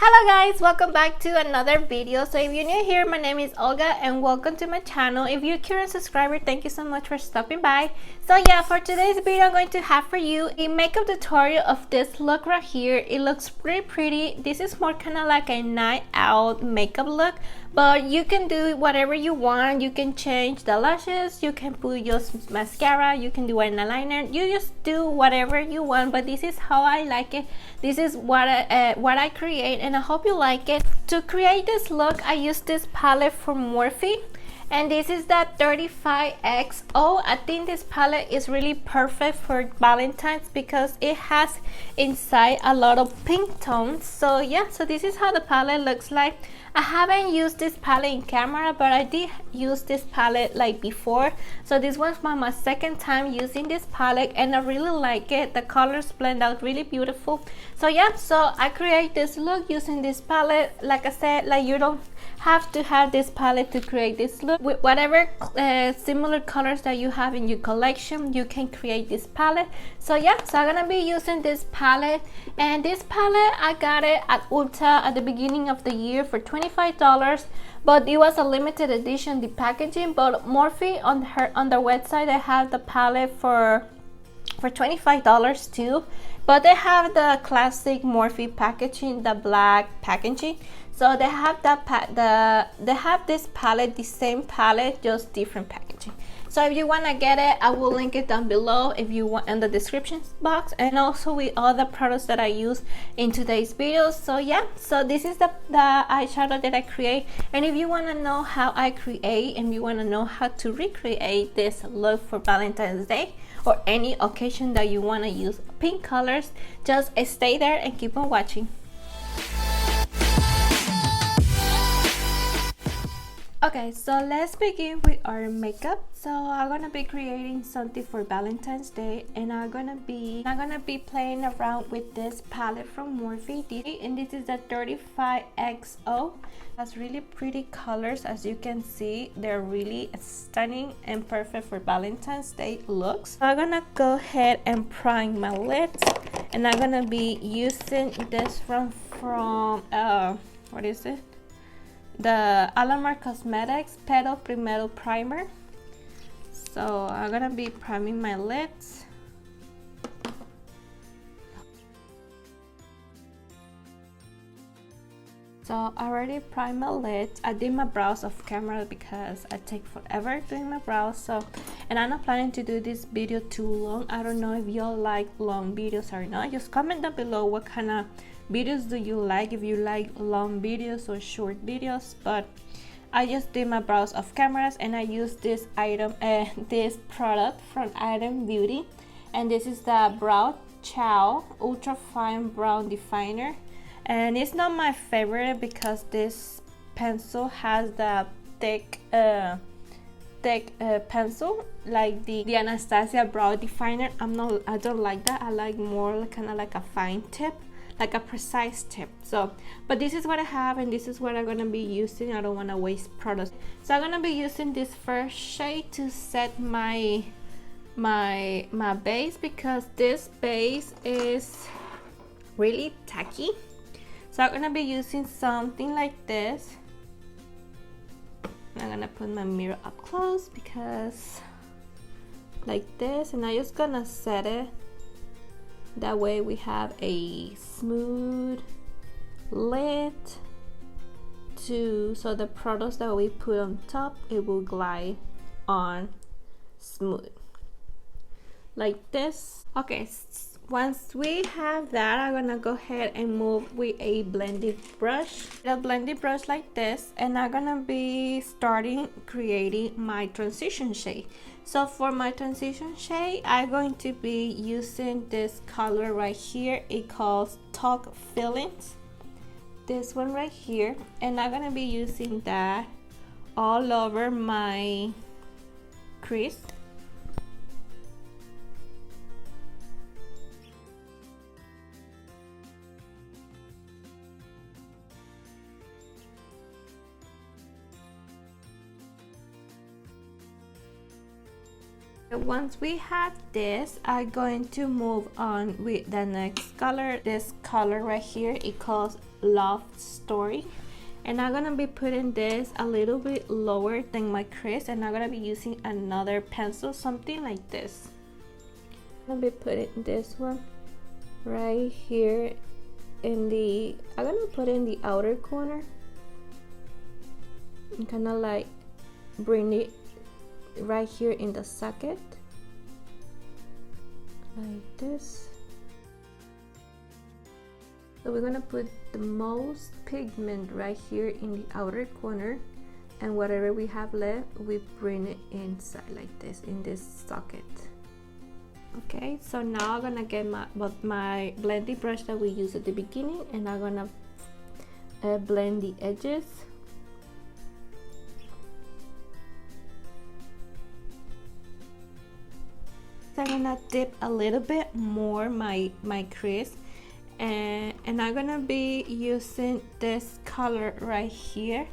Hello guys, welcome back to another video. So if you're new here, my name is Olga and welcome to my channel. If you're a current subscriber, thank you so much for stopping by. So yeah, for today's video I'm going to have for you a makeup tutorial of this look right here. It looks pretty. This is more kind of like a night out makeup look, but you can do whatever you want. You can change the lashes, you can put your mascara, you can do an eyeliner, you just do whatever you want, but this is how I like it. This is what I create, and I hope you like it. To create this look, I used this palette from Morphe, and this is that 35XO. I think this palette is really perfect for Valentine's because it has inside a lot of pink tones. So yeah, so this is how the palette looks like. I haven't used this palette in camera, but I did use this palette like before. So this was my second time using this palette, and I really like it. The colors blend out really beautiful. So yeah, so I create this look using this palette. Like I said, like you don't have to have this palette to create this look. With whatever similar colors that you have in your collection, you can create this palette. So yeah, so I'm gonna be using this palette, and this palette I got it at Ulta at the beginning of the year for $25, but it was a limited edition, the packaging. But Morphe on their website, they have the palette for $25 too, but they have the classic Morphe packaging, the black packaging. So they have that they have this palette, the same palette, just different packaging. So if you want to get it, I will link it down below if you want in the description box, and also with all the products that I use in today's video. So yeah, so this is the eyeshadow that I create, and if you want to know how I create and you want to know how to recreate this look for Valentine's Day or any occasion that you want to use pink colors, just stay there and keep on watching. Okay, so let's begin with our makeup. So I'm gonna be creating something for Valentine's Day, and I'm gonna be playing around with this palette from Morphe, and this is the 35XO. Has really pretty colors. As you can see, they're really stunning and perfect for Valentine's Day looks. So I'm gonna go ahead and prime my lids, and I'm gonna be using this from what is it? The Alamar Cosmetics Petal Primero Primer. So I'm gonna be priming my lids. So I already primed my lids. I did my brows off camera because I take forever doing my brows. So, and I'm not planning to do this video too long. I don't know if y'all like long videos or not. Just comment down below what kind of videos do you like, if you like long videos or short videos. But I just did my brows off cameras, and I used this this product from Item Beauty, and this is the Brow Chow Ultra Fine Brow Definer. And it's not my favorite because this pencil has the thick pencil like the Anastasia Brow Definer. I don't like that. I like more kind of like a fine tip, like a precise tip. So, but this is what I have, and this is what I'm gonna be using. I don't want to waste products, so I'm gonna be using this first shade to set my base, because this base is really tacky. So I'm gonna be using something like this. I'm gonna put my mirror up close, because like this, and I'm just gonna set it. That way we have a smooth lid so the products that we put on top, it will glide on smooth like this. Okay, once we have that, I'm gonna go ahead and move with a blending brush. A blending brush like this, and I'm gonna be starting creating my transition shade. So for my transition shade, I'm going to be using this color right here. It calls Talk Feelings. This one right here, and I'm gonna be using that all over my crease. Once we have this, I'm going to move on with the next color. This color right here, it calls Love Story, and I'm gonna be putting this a little bit lower than my crease, and I'm gonna be using another pencil, something like this. I'm gonna be putting this one right here in the, I'm gonna put in the outer corner and kind of like bring it right here in the socket like this. So we're gonna put the most pigment right here in the outer corner, and whatever we have left, we bring it inside like this in this socket. Okay, so now I'm gonna get my blending brush that we used at the beginning, and I'm gonna blend the edges. So I'm gonna dip a little bit more my crease, and I'm gonna be using this color right here.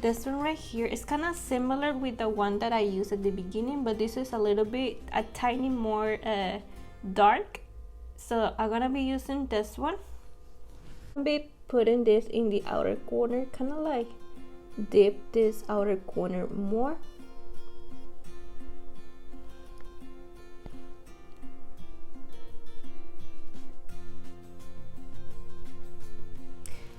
This one right here is kind of similar with the one that I used at the beginning, but this is a tiny more dark. So I'm gonna be using this one. I'll be putting this in the outer corner, kind of like dip this outer corner more.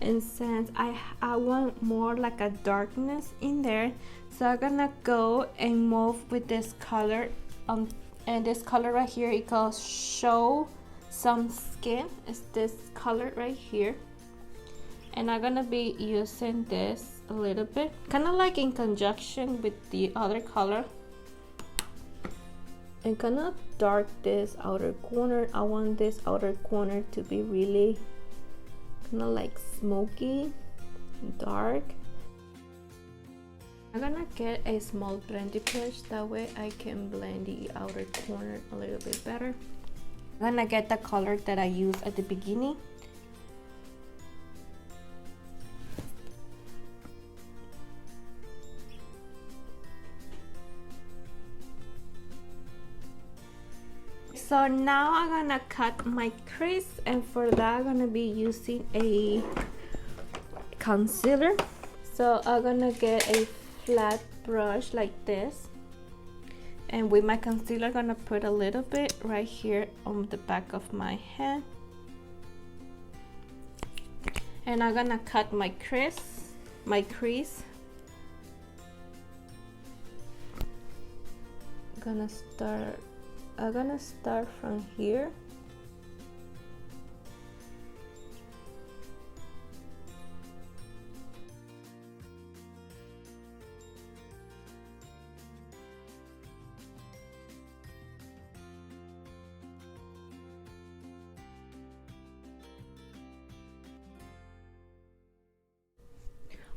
And since I want more like a darkness in there, so I'm gonna go and move with this color, and this color right here, it calls Show Some Skin. It's this color right here, and I'm gonna be using this a little bit, kind of like in conjunction with the other color, and kind of dark this outer corner. I want this outer corner to be really kind of like smoky, dark. I'm gonna get a small blending brush, that way I can blend the outer corner a little bit better. I'm gonna get the color that I used at the beginning. So now I'm gonna cut my crease, and for that I'm gonna be using a concealer. So I'm gonna get a flat brush like this, and with my concealer I'm gonna put a little bit right here on the back of my hand, and I'm gonna cut my crease. I'm gonna start from here.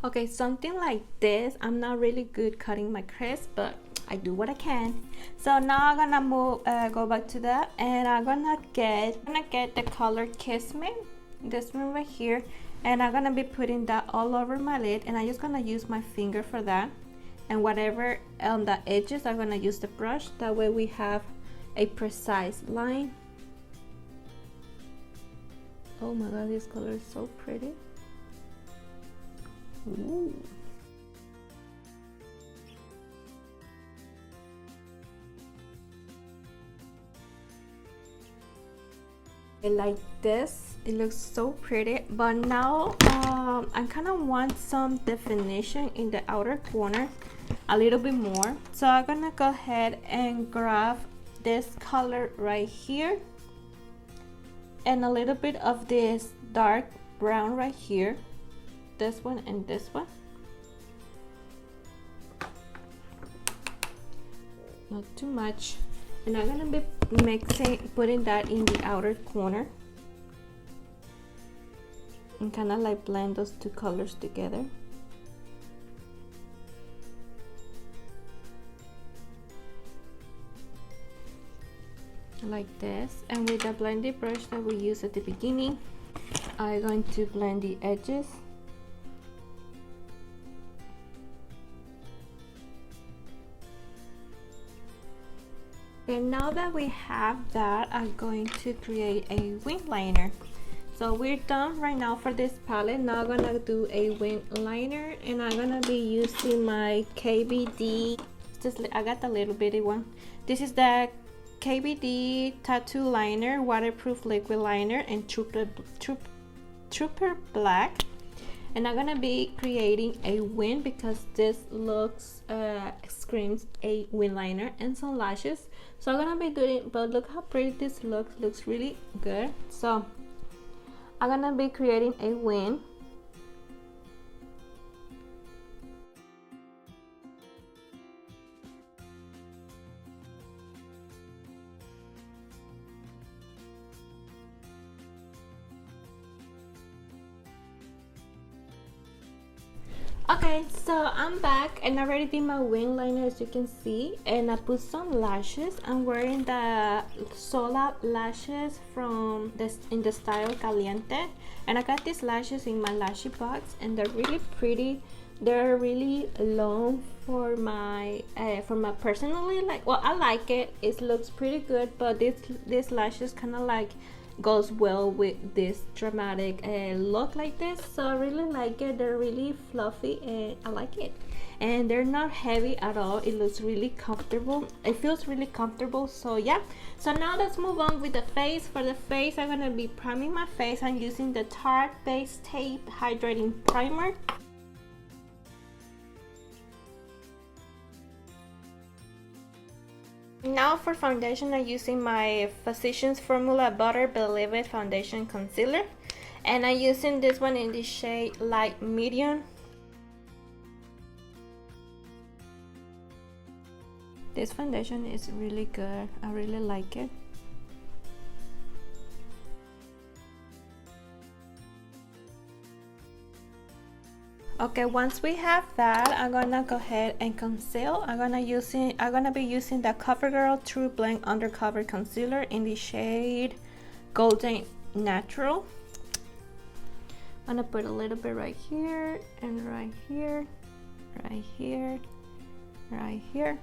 Okay, something like this. I'm not really good cutting my crease, but I do what I can. So now I'm gonna go back to that, and I'm gonna get the color Kiss Me, this one right here, and I'm gonna be putting that all over my lid, and I'm just gonna use my finger for that, and whatever on the edges I'm gonna use the brush, that way we have a precise line. Oh my god, this color is so pretty. Ooh. Like this, it looks so pretty, but now I kind of want some definition in the outer corner, a little bit more. So I'm gonna go ahead and grab this color right here, and a little bit of this dark brown right here, this one and this one, not too much. And I'm gonna be putting that in the outer corner, and kind of like blend those two colors together. Like this. And with the blending brush that we used at the beginning, I'm going to blend the edges. And now that we have that, I'm going to create a wing liner. So we're done right now for this palette. Now I'm gonna do a wing liner, and I'm gonna be using my KBD. I got the little bitty one. This is the KBD tattoo liner, waterproof liquid liner, and Trooper Black. And I'm gonna be creating a wing because this looks screams a wing liner and some lashes. So I'm gonna be doing, but look how pretty this looks really good. So I'm gonna be creating a wing. Okay, so I'm back and I already did my wing liner, as you can see, and I put some lashes. I'm wearing the Sola lashes from this in the style Caliente, and I got these lashes in my lashy box, and they're really pretty. They're really long for my personally, like, well, I like it. It looks pretty good, but these lashes kind of like goes well with this dramatic look like this. So I really like it. They're really fluffy and I like it, and they're not heavy at all. It looks really comfortable. It feels really comfortable. So yeah, so now let's move on with the face. For the face, I'm gonna be priming my face. I'm using the Tarte Base Tape Hydrating Primer. Now for foundation, I'm using my Physicians Formula Butter Believe It Foundation Concealer, and I'm using this one in the shade Light Medium. This foundation is really good. I really like it. Okay, once we have that, I'm gonna go ahead and conceal. I'm gonna be using the CoverGirl True Blend Undercover Concealer in the shade Golden Natural. I'm gonna put a little bit right here and right here, right here, right here.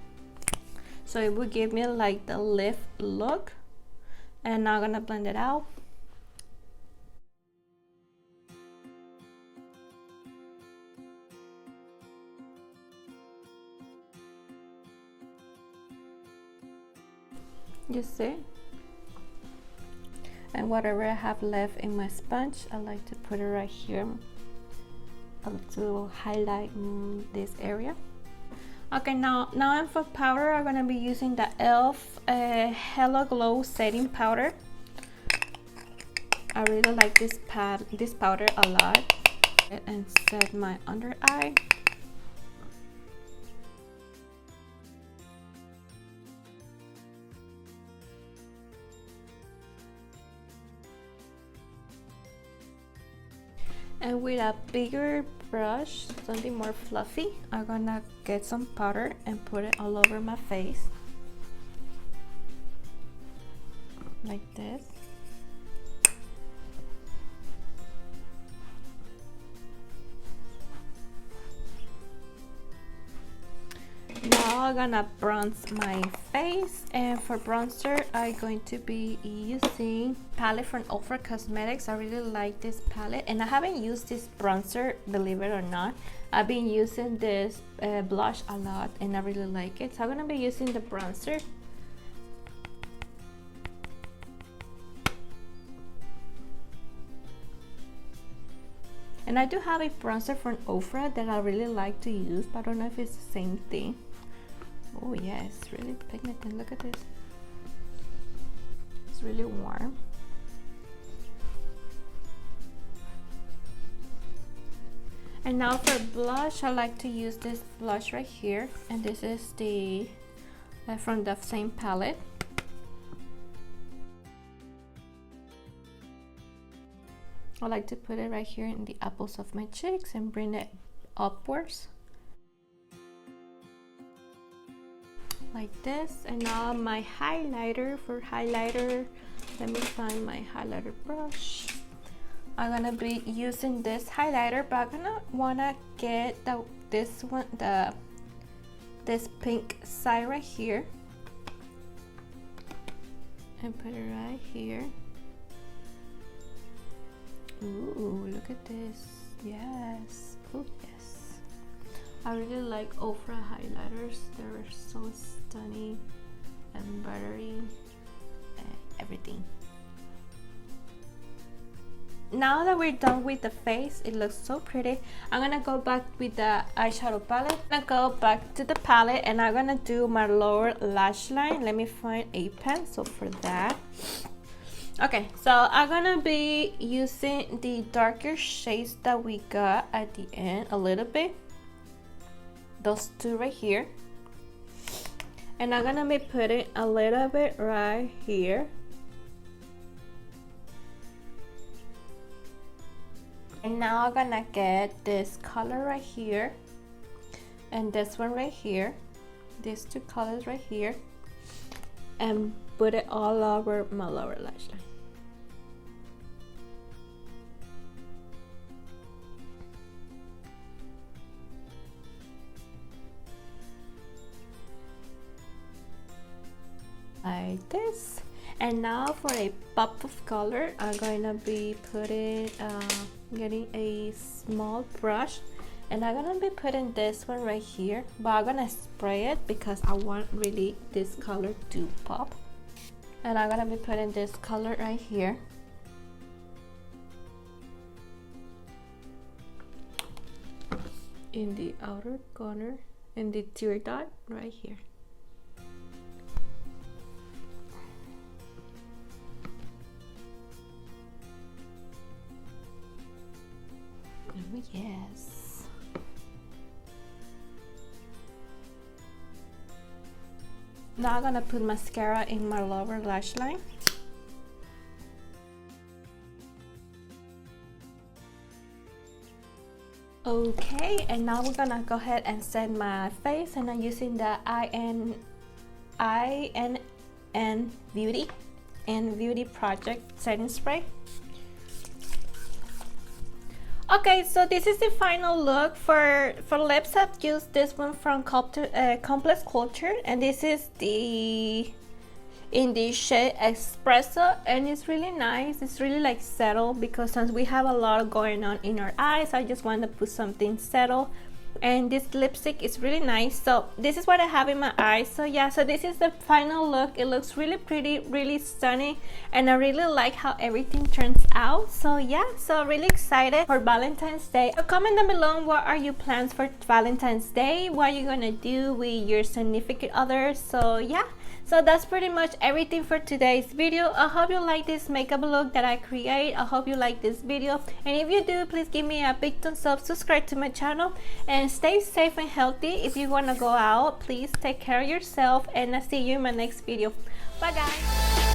So it will give me like the lift look. And now I'm gonna blend it out. You see? And whatever I have left in my sponge, I like to put it right here to highlight this area. Okay, now I'm for powder. I'm gonna be using the e.l.f. Hello Glow setting powder. I really like this powder a lot. And set my under eye. And with a bigger brush, something more fluffy, I'm gonna get some powder and put it all over my face. Like this. Now I'm gonna bronze my face, and for bronzer I'm going to be using palette from Ultra Cosmetics. I really like this palette, and I haven't used this bronzer, believe it or not. I've been using this blush a lot and I really like it, so I'm gonna be using the bronzer. And I do have a bronzer from Ofra that I really like to use, but I don't know if it's the same thing. Oh yeah, it's really pigmented. Look at this. It's really warm. And now for blush, I like to use this blush right here, and this is the from the same palette. I like to put it right here in the apples of my cheeks and bring it upwards. Like this. And now my highlighter. For highlighter, let me find my highlighter brush. I'm gonna be using this highlighter, but I'm gonna wanna get this pink side right here. and put it right here. Ooh, look at this. Yes. Oh, yes. I really like Ofra highlighters. They're so stunning and buttery and everything. Now that we're done with the face, it looks so pretty. I'm gonna go back with the eyeshadow palette. I'm gonna go back to the palette and I'm gonna do my lower lash line. Let me find a pencil for that. Okay, so I'm gonna be using the darker shades that we got at the end a little bit. Those two right here. And I'm gonna be putting a little bit right here. And now I'm gonna get this color right here and this one right here, these two colors right here, and put it all over my lower lash line. Like this. And now for a pop of color, I'm gonna be putting getting a small brush, and I'm gonna be putting this one right here, but I'm gonna spray it because I want really this color to pop. And I'm gonna be putting this color right here. In the outer corner, in the tear dot right here. Oh, yes. Now I'm gonna put mascara in my lower lash line. Okay, and now we're gonna go ahead and set my face, and I'm using the INN Beauty Project setting spray. Okay, so this is the final look for lips. I've used this one from Complex Culture, and this is in the shade Espresso, and it's really nice. It's really like settled, because since we have a lot going on in our eyes, I just want to put something settled. And this lipstick is really nice. So this is what I have in my eyes. So yeah, so this is the final look. It looks really pretty, really stunning, and I really like how everything turns out. So yeah, so really excited for Valentine's Day. So comment down below, what are your plans for Valentine's Day? What are you gonna do with your significant other? So yeah, so that's pretty much everything for today's video. I hope you like this makeup look that I create. I hope you like this video, and if you do, please give me a big thumbs up, subscribe to my channel, and stay safe and healthy. If you want to go out, please take care of yourself, and I'll see you in my next video. Bye guys.